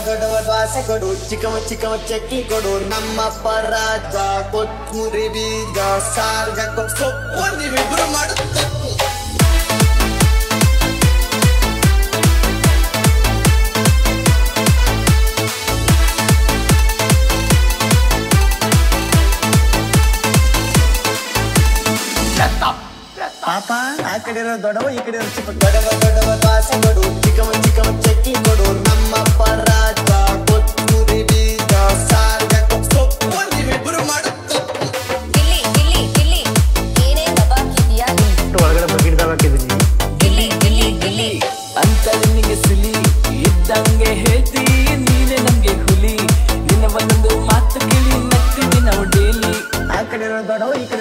ದೊಡ್ಡವ ದ್ವಾಸೆ ಕೊಡು ಚಿಕ್ಕವ ಚಕ್ಕಿ ಕೊಡು ನಮ್ಮಪ್ಪ ರಾಜ ಕೊತ್ತಂಬರಿ ಬೀಜ ಸಾರ್ಗ ಸೊಪ್ಪು ನೀವಿಬ್ರು ಮಾಡುತ್ತೆ ಪಾಪ ಆ ಕಡೆ ಇರೋ ದೊಡ್ಡವ ಈ ಕಡೆ ಇರೋ ಚಿಕ್ಕ ದೊಡ್ಡವ ದ್ವಾಸೆ ಕೊಡು ಚಿಕ್ಕವ ಚಕ್ಕಿ ಕೊಡು ನಮ್ಮಪ್ಪ ರಾಜ ಕೊತ್ತಂಬರಿ ಬೀಜ ಸಾರ್ಗ ಸೊಪ್ಪು ನೀವಿಬ್ರು ಮಾಡುತ್ತೆ ಒಳಗಡೆ ಬಕೆಟ್ ಹಾಕಿದೀನಿ ಅಂತ ನಿನಗೆ ಸುಲಿ ಇದ್ದಂಗೆ ಹೇಳ್ತಿ ನೀನೆ ನಮ್ಗೆ ಹುಲಿ ನಿನ್ನ ಒಂದೊಂದು ಮಾತು ಕೇಳಿ ನಗ್ತೀವಿ ನಾವು ಡೈಲಿ ಆ ಕಡೆ ಇರೋ ದೊಡ್ಡವ ಈ ಕಡೆ